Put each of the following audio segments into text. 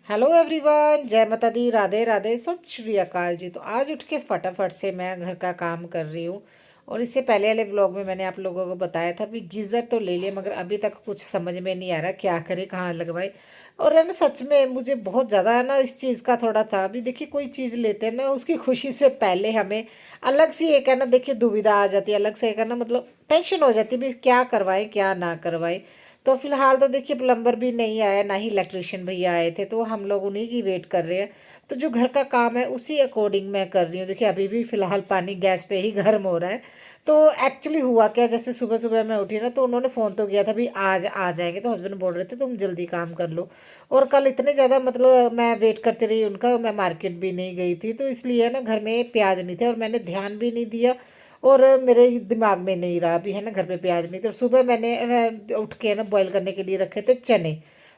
Hello everyone, जय माता दी, राधे राधे, सत श्री अकाल जी। तो आज उठ के फटाफट से मैं घर का काम कर रही हूँ। और इससे पहले वाले व्लॉग में मैंने आप लोगों को बताया था भी गीज़र तो ले लिया, मगर अभी तक कुछ समझ में नहीं आ रहा क्या करे, कहाँ लगवाए। और है ना, सच में मुझे बहुत ज़्यादा है ना इस चीज़ का थोड़ा था। अभी देखिए, कोई चीज़ लेते हैं ना, उसकी खुशी से पहले हमें अलग सी एक है ना, देखिए दुविधा आ जाती है, अलग से एक है ना, मतलब टेंशन हो जाती है भी क्या करवाएं क्या ना करवाएं। तो फिलहाल तो देखिए प्लम्बर भी नहीं आया, ना ही इलेक्ट्रिशियन भैया आए थे, तो हम लोग उन्हीं की वेट कर रहे हैं। तो जो घर का काम है उसी अकॉर्डिंग मैं कर रही हूँ। देखिए अभी भी फिलहाल पानी गैस पे ही गर्म हो रहा है। तो एक्चुअली हुआ क्या, जैसे सुबह सुबह मैं उठी ना, तो उन्होंने फ़ोन तो किया था भी आज आ जाएंगे। तो हस्बैंड बोल रहे थे तुम जल्दी काम कर लो। और कल इतने ज़्यादा मतलब मैं वेट करती रही उनका, मैं मार्केट भी नहीं गई थी, तो इसलिए ना घर में प्याज नहीं थे और मैंने ध्यान भी नहीं दिया। और मेरे दिमाग में नहीं रहा अभी है ना, घर पे प्याज नहीं थे। और सुबह मैंने उठ के ना बॉईल करने के लिए रखे थे चने।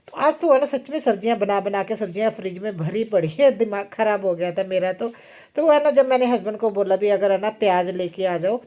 तो आज तो है ना, सच में सब्जियां बना बना के सब्जियां फ्रिज में भरी पड़ी है, दिमाग ख़राब हो गया था मेरा तो है ना, जब मैंने हस्बैंड को बोला भी अगर है ना प्याज लेके आ जाओ,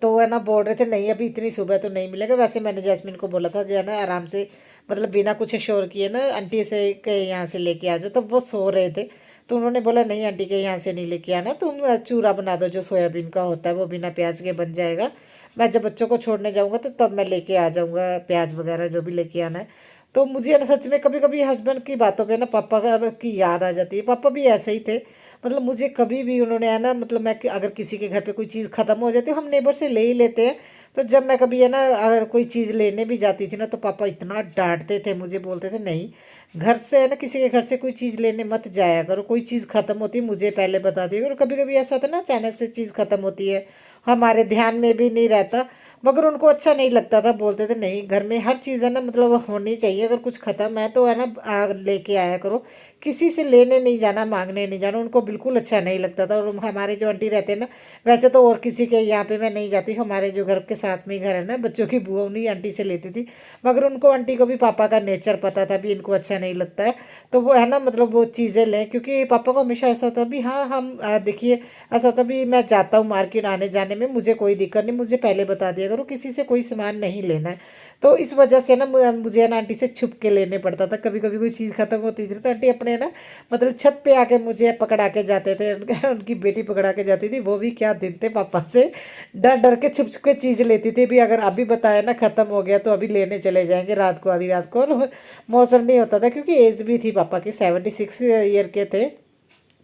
तो है ना बोल रहे थे नहीं अभी इतनी सुबह तो नहीं मिलेगा। वैसे मैंने जैस्मिन को बोला था जो है ना आराम से, मतलब बिना कुछ शोर किए ना आंटी से के यहाँ से लेके आ जाओ, तब वो सो रहे थे। तो उन्होंने बोला नहीं आंटी के यहाँ से नहीं लेके आना, तुम चूरा बना दो जो सोयाबीन का होता है, वो बिना प्याज के बन जाएगा। मैं जब बच्चों को छोड़ने जाऊँगा तो तब मैं लेके आ जाऊँगा प्याज वगैरह जो भी लेके आना है। तो मुझे ना सच में कभी कभी हस्बैंड की बातों पे ना पापा की याद आ जाती है। पापा भी ऐसे ही थे, मतलब मुझे कभी भी उन्होंने है ना, मतलब मैं अगर किसी के घर पे कोई चीज़ ख़त्म हो जाती है, हम नेबर से ले ही लेते हैं। तो जब मैं कभी है ना अगर कोई चीज़ लेने भी जाती थी ना, तो पापा इतना डांटते थे, मुझे बोलते थे नहीं घर से है ना, किसी के घर से कोई चीज़ लेने मत जाया करो, कोई चीज़ ख़त्म होती है मुझे पहले बता दिया करो। कभी कभी ऐसा होता है ना, अचानक से चीज़ ख़त्म होती है, हमारे ध्यान में भी नहीं रहता, मगर उनको अच्छा नहीं लगता था। बोलते थे नहीं घर में हर चीज़ है ना, मतलब होनी चाहिए, अगर कुछ ख़त्म है तो है ना लेके आया करो, किसी से लेने नहीं जाना, मांगने नहीं जाना। उनको बिल्कुल अच्छा नहीं लगता था। और हमारे जो आंटी रहते हैं ना, वैसे तो और किसी के यहाँ पे मैं नहीं जाती, हमारे जो घर के साथ में ही घर है ना, बच्चों की बुआ उन्हीं आंटी से लेती थी। मगर उनको आंटी को भी पापा का नेचर पता था भी इनको अच्छा नहीं लगता है, तो वो है ना, मतलब वो चीज़ें लें, क्योंकि पापा को हमेशा ऐसा होता भी हाँ हम देखिए ऐसा होता भी मैं जाता हूँ मार्केट, आने जाने में मुझे कोई दिक्कत नहीं, मुझे पहले बता दिया करो किसी से कोई सामान नहीं लेना है। तो इस वजह से ना मुझे ना आंटी से छुप के लेने पड़ता था। कभी कभी कोई चीज़ खत्म होती थी तो आंटी अपने ना, मतलब छत पे आके मुझे पकड़ा के जाते थे। उनकी बेटी पकड़ा के जाती थी, वो भी क्या दिन थे पापा से, डर डर के छुप छुप के चीज़ लेती थी भी, अगर अभी बताया ना ख़त्म हो गया तो अभी लेने चले जाएंगे रात को, आधी रात को। और मौसम नहीं होता था, क्योंकि एज भी थी पापा की, 76 ईयर के थे,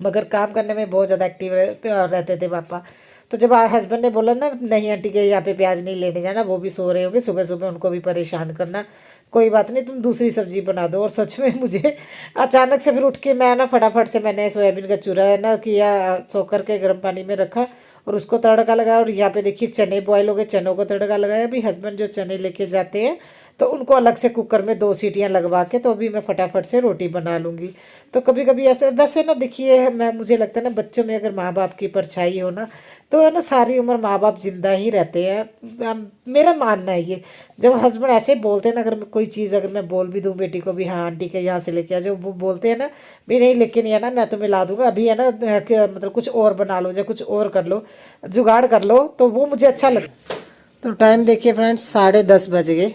मगर काम करने में बहुत ज़्यादा एक्टिव रहते थे पापा। तो जब हस्बैंड ने बोला ना नहीं आंटी के यहाँ पे प्याज नहीं लेने जाना, वो भी सो रहे होंगे, सुबह सुबह उनको भी परेशान करना, कोई बात नहीं तुम दूसरी सब्जी बना दो। और सच में मुझे अचानक से फिर उठ के मैं ना फटाफट से मैंने सोयाबीन का चूरा है ना किया, सोकर के गर्म पानी में रखा और उसको तड़का लगाया। और यहाँ पे देखिए चने बॉयल हो गए, चनों को तड़का लगाया। अभी हस्बैंड जो चने लेके जाते हैं तो उनको अलग से कुकर में 2 सीटियाँ लगवा के, तो अभी मैं फटाफट से रोटी बना लूँगी। तो कभी कभी ऐसे वैसे ना देखिए, मैं मुझे लगता है ना बच्चों में अगर माँ बाप की परछाई हो ना, तो है ना सारी उम्र माँ बाप जिंदा ही रहते हैं। मेरा मानना है ये। जब हस्बैंड ऐसे बोलते हैं ना, अगर कोई चीज़ अगर मैं बोल भी दूँ बेटी को भी हाँ आंटी के यहाँ से लेके आ जाओ, वो बोलते हैं ना भी नहीं लेके नहीं आना, मैं तुम्हें ला दूंगा, अभी है ना मतलब कुछ और बना लो या कुछ और कर लो, जुगाड़ कर लो, तो वो मुझे अच्छा लगता। तो टाइम देखिए फ्रेंड्स, 10:30 बज गए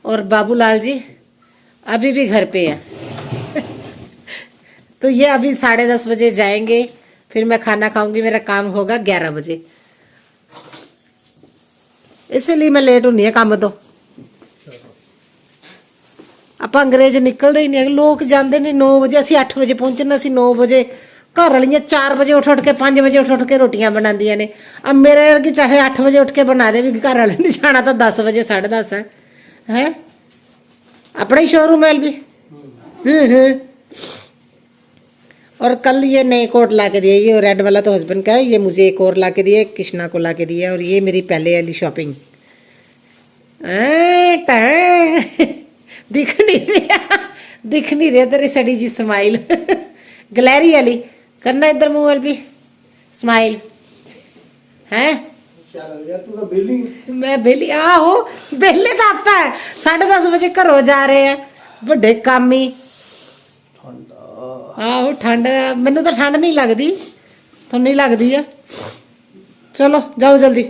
और बाबूलाल जी अभी भी घर पे है। तो ये अभी 10:30 बजे जाएंगे, फिर मैं खाना खाऊंगी, मेरा काम होगा 11 बजे, इसलिए मैं लेट होनी है काम तो। आप अंग्रेज निकलते ही नहीं, लोग जाते नहीं 9 बजे, असं 8 बजे पहुंचना, असं 9 बजे। घर वालियाँ 4 बजे उठ के 5 बजे उठ के रोटियां बनादियां ने। अब मेरे वर्गी चाहे 8 बजे उठ के बना दे, भी घर वाले नहीं जाना तो 10 बजे 10:30 है। अपना ही शोरूम है भी। और कल ये नए कोट ला के दिए, ये रेड वाला तो हस्बैंड का है, ये मुझे एक और ला के दिए, कृष्णा को ला के दिया। और ये मेरी पहले वाली शॉपिंग। दिख नहीं रहा, दिख नहीं रहा तेरी सड़ी जी स्माइल। गलैरी वाली करना इधर मुंह वाल भी स्माइल है। मैं बेली आहो, बेले तो आप है 10:30 बजे घरों जा रहे हैं बड़े कामी। आहो ठंड, मैनू तो ठंड नहीं लगती, तो नहीं लगती है। चलो जाओ जल्दी।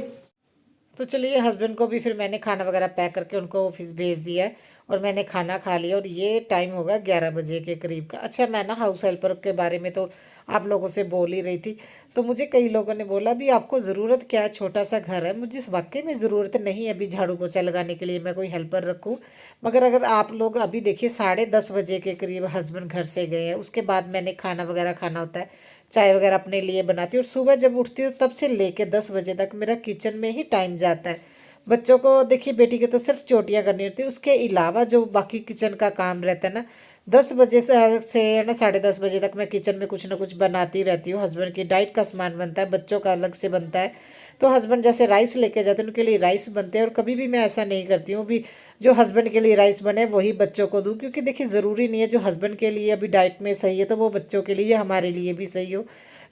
तो चलिए हस्बैंड को भी फिर मैंने खाना वगैरह पैक करके उनको ऑफिस भेज दिया है और मैंने खाना खा लिया। और ये टाइम होगा 11 बजे के करीब का। अच्छा, मैं ना हाउस हेल्पर के बारे में तो आप लोगों से बोल ही रही थी, तो मुझे कई लोगों ने बोला भी आपको ज़रूरत क्या है, छोटा सा घर है। मुझे इस वाकई में ज़रूरत नहीं है अभी झाड़ू पोछा लगाने के लिए मैं कोई हेल्पर रखूँ। मगर अगर आप लोग अभी देखिए 10:30 बजे के करीब हस्बैंड घर से गए हैं, उसके बाद मैंने खाना वगैरह खाना होता है, चाय वगैरह अपने लिए बनाती हूँ। और सुबह जब उठती हूँ तब से लेके 10 बजे तक मेरा किचन में ही टाइम जाता है। बच्चों को देखिए, बेटी के तो सिर्फ चोटियाँ करनी होती है, उसके अलावा जो बाकी किचन का काम रहता है ना, 10 बजे से ना 10:30 बजे तक मैं किचन में कुछ ना कुछ बनाती रहती हूँ। हस्बैंड की डाइट का सामान बनता है, बच्चों का अलग से बनता है। तो हस्बैंड जैसे राइस लेके जाते हैं उनके लिए राइस बनते हैं। और कभी भी मैं ऐसा नहीं करती हूँ भी जो हस्बैंड के लिए राइस बने वही बच्चों को दूँ, क्योंकि देखिए ज़रूरी नहीं है जो हस्बैंड के लिए अभी डाइट में सही है तो वो बच्चों के लिए हमारे लिए भी सही हो।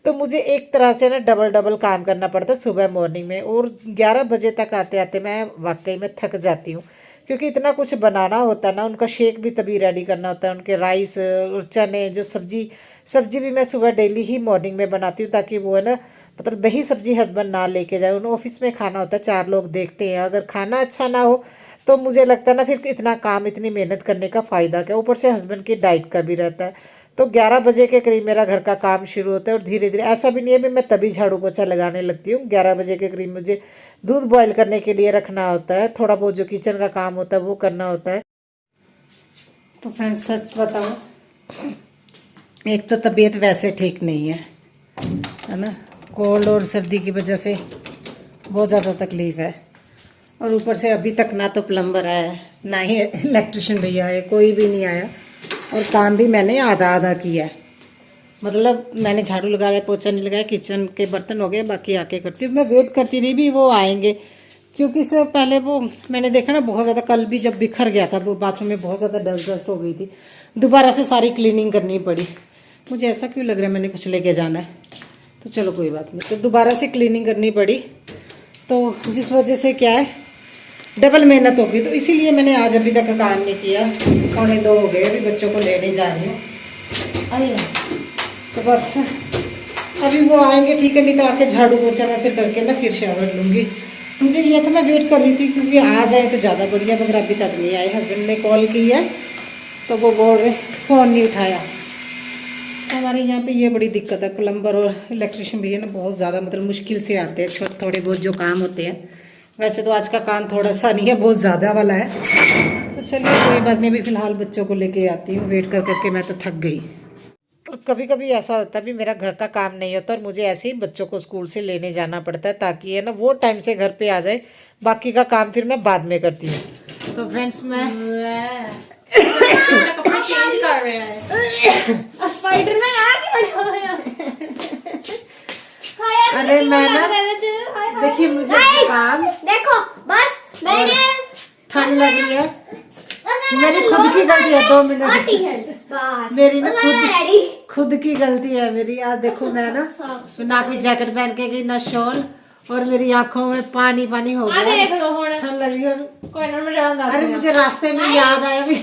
तो मुझे एक तरह से ना डबल डबल काम करना पड़ता है सुबह मॉर्निंग में। और 11 बजे तक आते आते मैं वाकई में थक जाती हूँ, क्योंकि इतना कुछ बनाना होता है ना। उनका शेक भी तभी रेडी करना होता है, उनके राइस और चने, जो सब्जी सब्जी भी मैं सुबह डेली ही मॉर्निंग में बनाती हूँ, ताकि वो है ना, मतलब वही सब्जी हस्बैंड ना लेके जाए। उन्हें ऑफिस में खाना होता है, 4 लोग देखते हैं, अगर खाना अच्छा ना हो तो मुझे लगता है ना फिर इतना काम इतनी मेहनत करने का फ़ायदा क्या। ऊपर से हस्बैंड की डाइट का भी रहता है। तो 11 बजे के करीब मेरा घर का काम शुरू होता है। और धीरे धीरे ऐसा भी नहीं है भी मैं तभी झाड़ू पोछा लगाने लगती हूँ। 11 बजे के करीब मुझे दूध बॉईल करने के लिए रखना होता है, थोड़ा बहुत जो किचन का काम होता है वो करना होता है। तो फ्रेंड्स सच बताओ, एक तो तबीयत वैसे ठीक नहीं है ना, कोल्ड और सर्दी की वजह से बहुत ज़्यादा तकलीफ़ है। और ऊपर से अभी तक ना तो प्लम्बर आया है, ना ही इलेक्ट्रिशियन भैया आए, कोई भी नहीं आया। और काम भी मैंने आधा आधा किया है, मतलब मैंने झाड़ू लगाया, पोछा नहीं लगाया, किचन के बर्तन हो गए, बाकी आके करती हूँ। मैं वेट करती रही भी वो आएंगे, क्योंकि इससे पहले वो मैंने देखा ना बहुत ज़्यादा, कल भी जब बिखर गया था वो बाथरूम में, बहुत ज़्यादा डस्ट डस्ट हो गई थी, दोबारा से सारी क्लीनिंग करनी पड़ी। मुझे ऐसा क्यों लग रहा है मैंने कुछ लेके जाना है, तो चलो कोई बात नहीं। तो दोबारा से क्लीनिंग करनी पड़ी, तो जिस वजह से क्या है डबल मेहनत होगी। तो इसीलिए मैंने आज अभी तक काम नहीं किया। 1:45 हो गए, अभी बच्चों को लेने जा रही हूँ। आइए, तो बस अभी वो आएंगे ठीक है, नहीं तो आके झाड़ू पोछा मैं फिर करके ना फिर शावर लूँगी। मुझे ये था मैं वेट कर रही थी क्योंकि आ जाए तो ज़्यादा बढ़िया, मगर अभी तक नहीं आए। हस्बैंड ने कॉल की है तो वो बोल रहे फ़ोन नहीं उठाया। हमारे यहाँ पे ये बड़ी दिक्कत है, प्लम्बर और इलेक्ट्रिशियन भी है ना बहुत ज़्यादा, मतलब मुश्किल से आते हैं थोड़े बहुत जो काम होते हैं। वैसे तो आज का काम थोड़ा सा नहीं है, बहुत ज़्यादा वाला है। तो चलिए कोई बात नहीं, अभी फ़िलहाल बच्चों को लेके आती हूँ, वेट कर करके मैं तो थक गई। और कभी कभी ऐसा होता है भी मेरा घर का काम नहीं होता और मुझे ऐसे ही बच्चों को स्कूल से लेने जाना पड़ता है, ताकि है ना वो टाइम से घर पे आ जाए, बाकी का काम फिर मैं बाद में करती हूँ। तो फ्रेंड्स मैं कपड़े चेंज कर रहे हैं। स्पाइडरमैन आ क्यों रहा है? अरे मैं ना देखिए मुझे काम देखो बस मैंने ठंड लग रही है, मेरी खुद की गलती है। 2 मिनट मेरी ना खुद की गलती है मेरी। आज देखो मैं ना कोई जैकेट पहन के गई ना शॉल, और मेरी आंखों में पानी पानी हो गया, ठंड लग रही है। अरे मुझे रास्ते में याद आया भी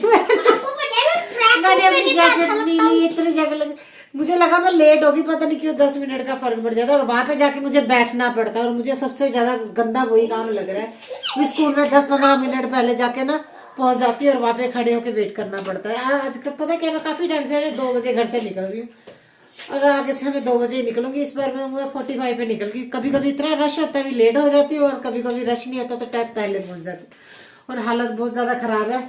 मैंने अपनी जैकेट नहीं ली, इतनी जैकेट लगी, मुझे लगा मैं लेट होगी, पता नहीं क्यों 10 मिनट का फर्क पड़ जाता और वहां पे जाके मुझे बैठना पड़ता। और मुझे सबसे ज्यादा गंदा वही काम लग रहा है, मैं स्कूल में 10-15 मिनट पहले जाके ना पहुंच जाती है और वहां पे खड़े होके वेट करना पड़ता है। आज पता क्या, मैं काफी टाइम से 2 बजे घर से निकल रही हूँ और आगे से मैं 2 बजे ही निकलूंगी। इस बार मैं 45 पे निकल गई। कभी कभी इतना रश होता है भी लेट हो जाती हूँ, और कभी कभी रश नहीं होता तो टाइम पहले पहुंच जाती, और हालत बहुत ज़्यादा ख़राब है।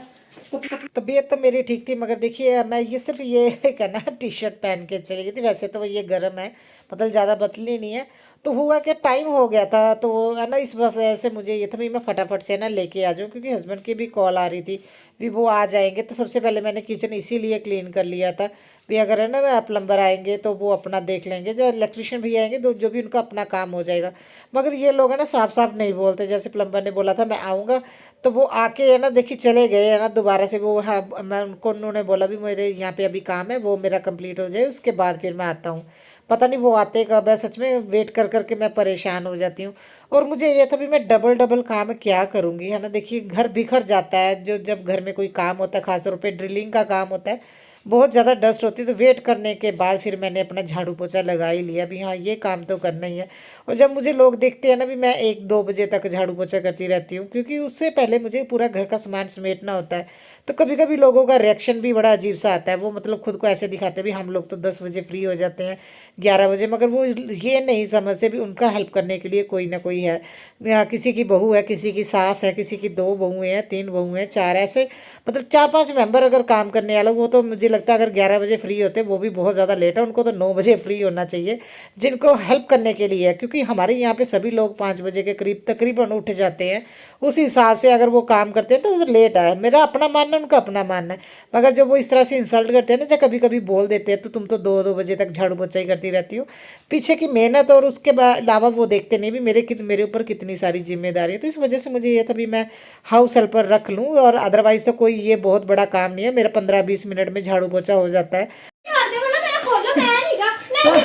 तो तबीयत तो मेरी ठीक थी, मगर देखिए मैं ये सिर्फ ये करना टी शर्ट पहन के चली गई थी। वैसे तो ये गर्म है, मतलब ज़्यादा पतली नहीं है। तो हुआ क्या, टाइम हो गया था तो है ना, इस वजह से मुझे ये था भी मैं फटाफट से ना लेके आ जाऊँ, क्योंकि हस्बैंड की भी कॉल आ रही थी भी वो आ जाएंगे। तो सबसे पहले मैंने किचन इसीलिए क्लीन कर लिया था भी अगर है ना प्लम्बर आएंगे तो वो अपना देख लेंगे, जो इलेक्ट्रिशियन भैया आएंगे तो जो भी उनका अपना काम हो जाएगा। मगर ये लोग है ना साफ साफ नहीं बोलते, जैसे प्लम्बर ने बोला था मैं आऊँगा, तो वो आके है ना देखिए चले गए है ना दोबारा से। वो हाँ, मैं उनको उन्होंने बोला भी मेरे यहाँ पे अभी काम है, वो मेरा कंप्लीट हो जाए उसके बाद फिर मैं आता हूँ। पता नहीं वो आते कब है, सच में वेट कर करके मैं परेशान हो जाती हूँ। और मुझे ये था भी मैं डबल डबल काम क्या करूँगी, है ना। देखिए घर बिखर जाता है, जो जब घर में कोई काम होता है, खासतौर पे ड्रिलिंग का काम होता है, बहुत ज़्यादा डस्ट होती है। तो वेट करने के बाद फिर मैंने अपना झाड़ू पोछा लगा ही लिया भी हाँ ये काम तो करना ही है। और जब मुझे लोग देखते हैं ना भी मैं 1-2 बजे तक झाड़ू पोछा करती रहती हूँ, क्योंकि उससे पहले मुझे पूरा घर का सामान समेटना होता है। तो कभी कभी लोगों का रिएक्शन भी बड़ा अजीब सा आता है, वो मतलब खुद को ऐसे दिखाते हैं भी हम लोग तो 10 बजे फ्री हो जाते हैं, 11 बजे। मगर वो ये नहीं समझते भी उनका हेल्प करने के लिए कोई ना कोई है। या किसी की बहू है, किसी की सास है, किसी की 2 बहुएं हैं, 3 बहुएं हैं, 4, ऐसे मतलब 4-5 मेंबर अगर काम करने वाले, वो तो मुझे लगता है अगर 11 बजे फ्री होते वो भी बहुत ज़्यादा लेट है, उनको तो 9 बजे फ्री होना चाहिए, जिनको हेल्प करने के लिए है। क्योंकि हमारे यहाँ पे सभी लोग 5 बजे के करीब तकरीबन उठ जाते हैं। उस हिसाब से अगर वो काम करते हैं तो वो लेट आए, मेरा अपना मानना उनका अपना मानना है। मगर जब वो इस तरह से इंसल्ट करते हैं ना, जब कभी कभी बोल देते हैं तो तुम तो 2-2 बजे तक झाड़ू पोछा ही करती रहती हो, पीछे की मेहनत और उसके अलावा वो देखते नहीं भी मेरे ऊपर कितनी सारी जिम्मेदारी है। तो इस वजह से मुझे ये था भी मैं हाउस हेल्पर रख लूँ, और अदरवाइज तो कोई ये बहुत बड़ा काम नहीं है, मेरा 15-20 मिनट में झाड़ू पोछा हो जाता है। कर दे बोला मेरा खोलो, मैं नहीं गा नहीं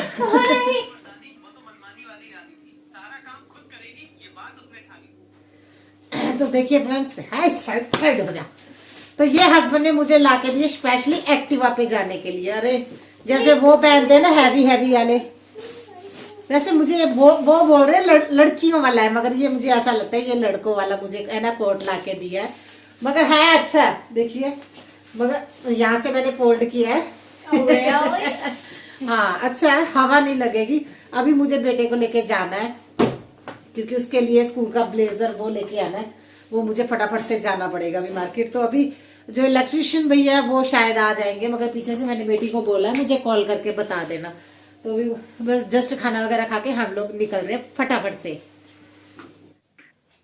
नहीं। तो देखिए फ्रेंड्स, हाय साइड साइड हो जा। तो ये हस्बैंड ने मुझे ला के दिए स्पेशली एक्टिवा पे जाने के लिए। अरे जैसे वो पहनते हैं ना हैवी हैवी वाले, वैसे मुझे वो बोल रहे हैं लड़कियों वाला है, मगर ये मुझे ऐसा लगता है ये लड़कों वाला मुझे है ना कोट ला के दिया है। मगर है अच्छा, देखिए, मगर यहाँ से मैंने फोल्ड किया है। हाँ अच्छा है, हवा नहीं लगेगी। अभी मुझे बेटे को लेके जाना है, क्योंकि उसके लिए स्कूल का ब्लेजर वो लेके आना है, वो मुझे फटाफट से जाना पड़ेगा अभी मार्केट। तो अभी जो इलेक्ट्रिशियन भैया है वो शायद आ जाएंगे, मगर पीछे से मैंने बेटी को बोला है मुझे कॉल करके बता देना। तो अभी बस जस्ट खाना वगैरह खा के हम लोग निकल रहे हैं फटाफट से।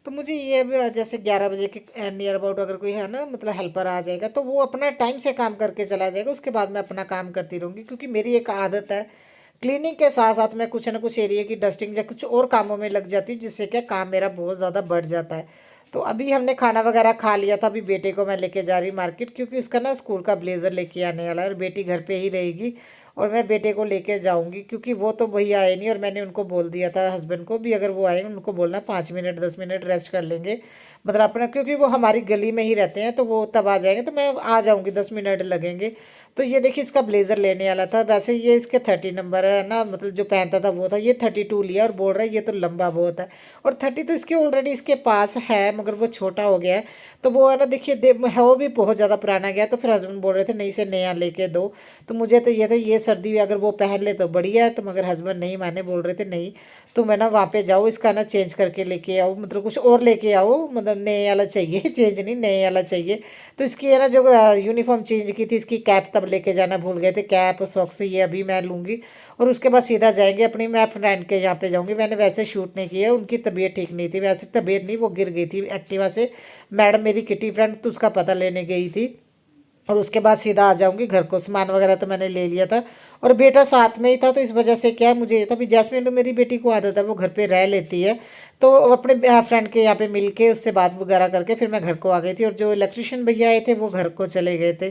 तो मुझे ये भी जैसे 11 बजे के नियर अबाउट अगर कोई है ना मतलब हेल्पर आ जाएगा तो वो अपना टाइम से काम करके चला जाएगा, उसके बाद मैं अपना काम करती रहूँगी। क्योंकि मेरी एक आदत है, क्लीनिंग के साथ साथ मैं कुछ ना कुछ एरिया की डस्टिंग या कुछ और कामों में लग जाती हूँ, जिससे क्या काम मेरा बहुत ज़्यादा बढ़ जाता है। तो अभी हमने खाना वगैरह खा लिया था, अभी बेटे को मैं लेके जा रही हूँ मार्केट, क्योंकि उसका ना स्कूल का ब्लेज़र लेके आने वाला है, और बेटी घर पे ही रहेगी और मैं बेटे को लेके जाऊंगी। क्योंकि वो तो भैया आए नहीं, और मैंने उनको बोल दिया था हस्बैंड को भी अगर वो आए उनको बोलना 5 मिनट 10 मिनट रेस्ट कर लेंगे, मतलब अपना, क्योंकि वो हमारी गली में ही रहते हैं, तो वो तब आ जाएंगे तो मैं आ जाऊंगी, 10 मिनट लगेंगे। तो ये देखिए इसका ब्लेज़र लेने वाला था, वैसे ये इसके 30 नंबर है ना, मतलब जो पहनता था वो था, ये 32 लिया और बोल रहा है ये तो लंबा बहुत है। और 30 तो इसके ऑलरेडी इसके पास है, मगर वो छोटा हो गया है। तो वो है ना देखिए है वो भी बहुत ज़्यादा पुराना गया, तो फिर हस्बैंड बोल रहे थे नहीं से नया लेके दो। तो मुझे तो ये था ये सर्दी में अगर वो पहन ले तो बढ़िया है, तो मगर हस्बैंड नहीं माने, बोल रहे थे नहीं तुम है ना वहाँ पे जाओ, इसका ना चेंज करके लेके आओ, मतलब कुछ और लेके आओ, मतलब नए वाला चाहिए, चेंज नहीं नए वाला चाहिए। तो इसकी है ना जो यूनिफॉर्म चेंज की थी, इसकी कैप तब लेके जाना भूल गए थे, कैप सॉक्स ये अभी मैं लूँगी। और उसके बाद सीधा जाएंगे अपनी, मैं फ्रेंड के यहाँ पे जाऊँगी। मैंने वैसे शूट नहीं किया, उनकी तबीयत ठीक नहीं थी, वैसे तबीयत नहीं, वो गिर गई थी एक्टिवा से। मैडम मेरी किटी फ्रेंड तो उसका पता लेने गई थी, और उसके बाद सीधा आ जाऊंगी घर को। सामान वगैरह तो मैंने ले लिया था, और बेटा साथ में ही था, तो इस वजह से क्या मुझे ये था भी जैस्मिन तो मेरी बेटी को आदत है वो घर पे रह लेती है, तो अपने फ्रेंड के यहाँ पे मिल के उससे बात वगैरह करके फिर मैं घर को आ गई थी। और जो इलेक्ट्रिशियन भैया आए थे वो घर को चले गए थे।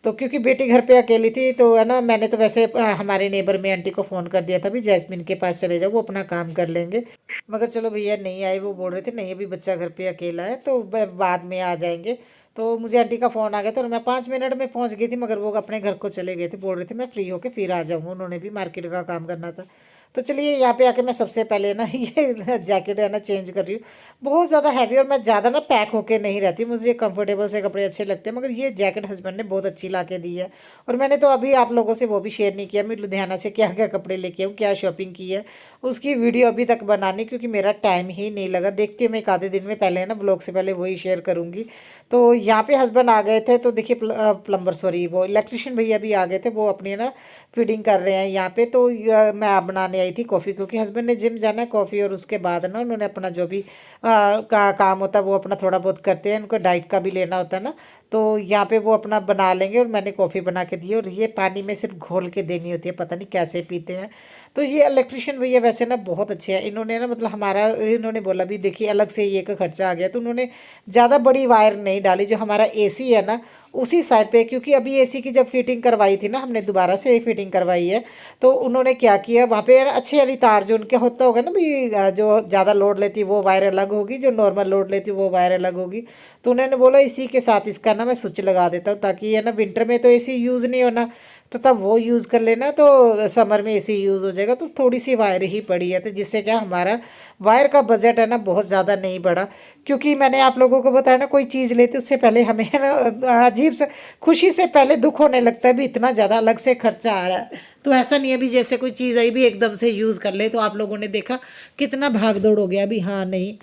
तो क्योंकि बेटी घर पे अकेली थी तो है ना, मैंने तो वैसे हमारे नेबर में आंटी को फ़ोन कर दिया था भी जैस्मिन के पास चले जाओ, वो अपना काम कर लेंगे। मगर चलो भैया नहीं आए, वो बोल रहे थे नहीं अभी बच्चा घर पे अकेला है तो बाद में आ जाएंगे। तो मुझे आंटी का फ़ोन आ गया था और मैं 5 मिनट में पहुंच गई थी, मगर वो अपने घर को चले गए थे, बोल रहे थे मैं फ्री होके फिर आ जाऊँगा, उन्होंने भी मार्केट का काम करना था। तो चलिए यहाँ पे आके मैं सबसे पहले ना ये जैकेट है ना चेंज कर रही हूँ। बहुत ज़्यादा हैवी, और मैं ज़्यादा ना पैक होके नहीं रहती, मुझे कंफर्टेबल से कपड़े अच्छे लगते हैं, मगर ये जैकेट हस्बैंड ने बहुत अच्छी ला के दी है। और मैंने तो अभी आप लोगों से वो भी शेयर नहीं किया, मैं लुधियाना से क्या क्या कपड़े लेके आऊँ, क्या शॉपिंग की है, उसकी वीडियो अभी तक बनानी, क्योंकि मेरा टाइम ही नहीं लगा। देखती हूँ मैं एक आधे दिन में पहले ना ब्लॉग से पहले वही शेयर करूँगी। तो यहाँ पे हस्बैंड आ गए थे, तो देखिए प्लम्बर सॉरी वो इलेक्ट्रिशियन भैया भी आ गए थे, वो अपनी ना फीडिंग कर रहे हैं यहाँ पे। तो मैं आप बनाने आई थी कॉफ़ी, क्योंकि हस्बैंड ने जिम जाना है, कॉफ़ी और उसके बाद ना उन्होंने अपना जो भी काम होता है वो अपना थोड़ा बहुत करते हैं, उनको डाइट का भी लेना होता है ना। तो यहाँ पे वो अपना बना लेंगे और मैंने कॉफ़ी बना के दी और ये पानी में सिर्फ घोल के देनी होती है, पता नहीं कैसे पीते हैं। तो ये इलेक्ट्रिशियन भैया वैसे ना बहुत अच्छे हैं, इन्होंने ना मतलब हमारा इन्होंने बोला भी देखिए अलग से ये का खर्चा आ गया, तो उन्होंने ज़्यादा बड़ी वायर नहीं डाली। जो हमारा एसी है ना उसी साइड पे, क्योंकि अभी एसी की जब फिटिंग करवाई थी ना हमने, दोबारा से फिटिंग करवाई है, तो उन्होंने क्या किया वहाँ पे अच्छी वाली तार जो उनके होता होगा ना भी जो ज़्यादा लोड लेती वो वायर अलग होगी, जो नॉर्मल लोड लेती वो वायर अलग होगी। तो उन्होंने बोला इसी के साथ इसका ना मैं स्विच लगा देता हूँ, ताकि ये ना विंटर में तो एसी यूज़ नहीं होना, तो तब वो यूज़ कर लेना, तो समर में एसी यूज़ हो जाएगा। तो थोड़ी सी वायर ही पड़ी है, तो जिससे क्या हमारा वायर का बजट है ना बहुत ज़्यादा नहीं बढ़ा। क्योंकि मैंने आप लोगों को बताया ना कोई चीज़ लेते उससे पहले हमें है ना अजीब से खुशी से पहले दुख होने लगता है भी इतना ज़्यादा अलग से खर्चा आ रहा है। तो ऐसा नहीं है भी जैसे कोई चीज़ आई भी एकदम से यूज़ कर ले। तो आप लोगों ने देखा कितना भाग दौड़ हो गया भी, हाँ नहीं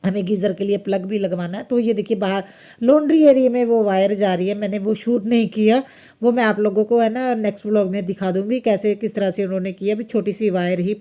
हमें गीज़र के लिए प्लग भी लगवाना है। तो ये देखिए बाहर लॉन्ड्री एरिया में वो वायर जा रही है, मैंने वो शूट नहीं किया, वो मैं आप लोगों को है ना नेक्स्ट व्लॉग में दिखा दूंगी कैसे किस तरह से उन्होंने किया। भी छोटी सी वायर ही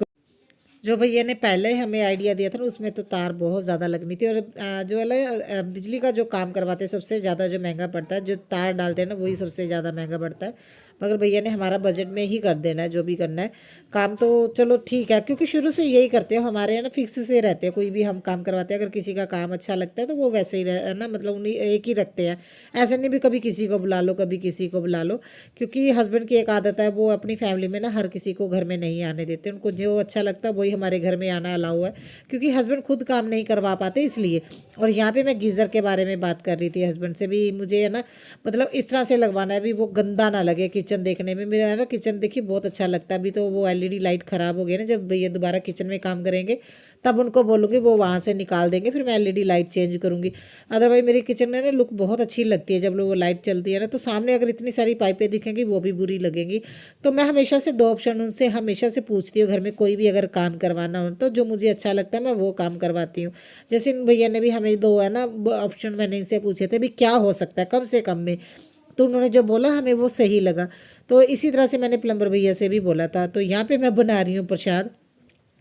जो भैया ने पहले हमें आइडिया दिया था ना उसमें तो तार बहुत ज़्यादा लगनी थी। और जो है बिजली का जो काम करवाते हैं सबसे ज़्यादा जो महंगा पड़ता है, जो तार डालते हैं ना वही सबसे ज़्यादा महंगा पड़ता है। मगर भैया ने हमारा बजट में ही कर देना है जो भी करना है काम। तो चलो ठीक है, क्योंकि शुरू से यही करते हो, हमारे यहाँ ना फिक्स से रहते हैं, कोई भी हम काम करवाते हैं अगर किसी का काम अच्छा लगता है तो वो वैसे ही ना मतलब उन्हीं एक ही रखते हैं। ऐसा नहीं भी कभी किसी को बुला लो कभी किसी को बुला लो, क्योंकि हस्बैंड की एक आदत है, वो अपनी फैमिली में ना हर किसी को घर में नहीं आने देते, उनको जो अच्छा लगता है वही हमारे घर में आना अलाउ है, क्योंकि हस्बैंड खुद काम नहीं करवा पाते इसलिए। और यहाँ पे मैं गीज़र के बारे में बात कर रही थी हस्बैंड से भी, मुझे है ना मतलब इस तरह से लगवाना है भी वो गंदा ना लगे किचन देखने में। मेरा है ना किचन देखिए बहुत अच्छा लगता है। अभी तो वो एलईडी लाइट ख़राब हो गई ना, जब ये दोबारा किचन में काम करेंगे तब उनको बोलूँगी वो वहाँ से निकाल देंगे, फिर मैं एलईडी लाइट चेंज करूँगी। अदरवाइज मेरी किचन में ना लुक बहुत अच्छी लगती है जब वो लाइट चलती है ना, तो सामने अगर इतनी सारी पाइपें दिखेंगी वो भी बुरी लगेंगी। तो मैं हमेशा से 2 ऑप्शन उनसे हमेशा से पूछती हूँ, घर में कोई भी अगर काम करवाना हो तो जो मुझे अच्छा लगता है मैं वो काम करवाती हूँ। जैसे इन भैया ने भी हमें 2 है ना ऑप्शन मैंने इनसे पूछे थे भी क्या हो सकता है कम से कम में, तो उन्होंने जो बोला हमें वो सही लगा। तो इसी तरह से मैंने प्लम्बर भैया से भी बोला था। तो यहाँ पे मैं बना रही हूँ प्रसाद।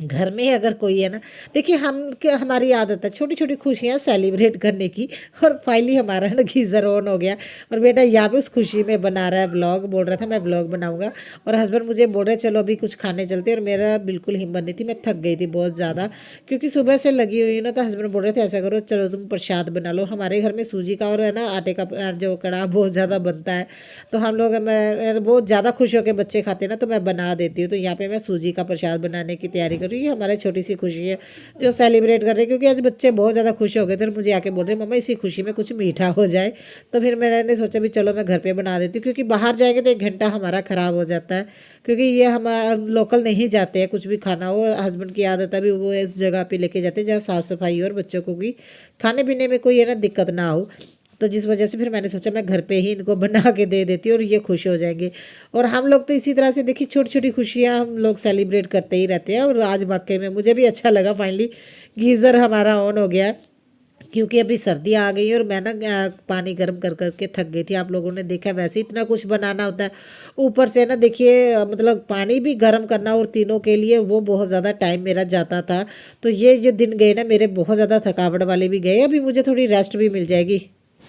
घर में अगर कोई है ना, देखिए हम क्या हमारी आदत है छोटी छोटी खुशियाँ सेलिब्रेट करने की, और फाइनली हमारा ना गीज़र ऑन हो गया और बेटा यहाँ पे उस खुशी में बना रहा है व्लॉग, बोल रहा था मैं व्लॉग बनाऊंगा। और हस्बैंड मुझे बोल रहे चलो अभी कुछ खाने चलते, और मेरा बिल्कुल हिम्मत नहीं थी, मैं थक गई थी बहुत ज़्यादा क्योंकि सुबह से लगी हुई ना। तो हस्बैंड बोल रहे थे ऐसा करो चलो तुम प्रसाद बना लो। हमारे घर में सूजी का और है ना आटे का जो कड़ा बहुत ज़्यादा बनता है, तो हम लोग मैं वो ज़्यादा खुश होकर बच्चे खाते हैं ना, तो मैं बना देती हूँ। तो यहाँ पे मैं सूजी का प्रसाद बनाने की तैयारी कर रही हूँ। ये हमारी छोटी सी खुशी है जो सेलिब्रेट कर रहे हैं, क्योंकि आज बच्चे बहुत ज़्यादा खुश हो गए थे और मुझे आके बोल रहे मम्मा इसी खुशी में कुछ मीठा हो जाए। तो फिर मैंने सोचा भी चलो मैं घर पे बना देती हूँ, क्योंकि बाहर जाएंगे तो 1 घंटा हमारा ख़राब हो जाता है, क्योंकि ये हमारा लोकल नहीं जाते हैं कुछ भी खाना हो। हस्बैंड की आदत है भी वो इस जगह पे लेके जाते हैं जहाँ साफ़ सफाई हो और बच्चों को भी खाने पीने में कोई है ना दिक्कत ना हो। तो जिस वजह से फिर मैंने सोचा मैं घर पे ही इनको बना के दे देती हूँ और ये खुश हो जाएंगे। और हम लोग तो इसी तरह से देखिए छोटी छोटी खुशियाँ हम लोग सेलिब्रेट करते ही रहते हैं। और आज वाकई में मुझे भी अच्छा लगा, फाइनली गीज़र हमारा ऑन हो गया, क्योंकि अभी सर्दी आ गई है और मैं ना पानी गर्म कर करके थक गई थी। आप लोगों ने देखा वैसे इतना कुछ बनाना होता है, ऊपर से ना देखिए मतलब पानी भी गर्म करना, और तीनों के लिए वो बहुत ज़्यादा टाइम मेरा जाता था। तो ये जो दिन गए ना मेरे बहुत ज़्यादा थकावट वाले भी गए, अभी मुझे थोड़ी रेस्ट भी मिल जाएगी।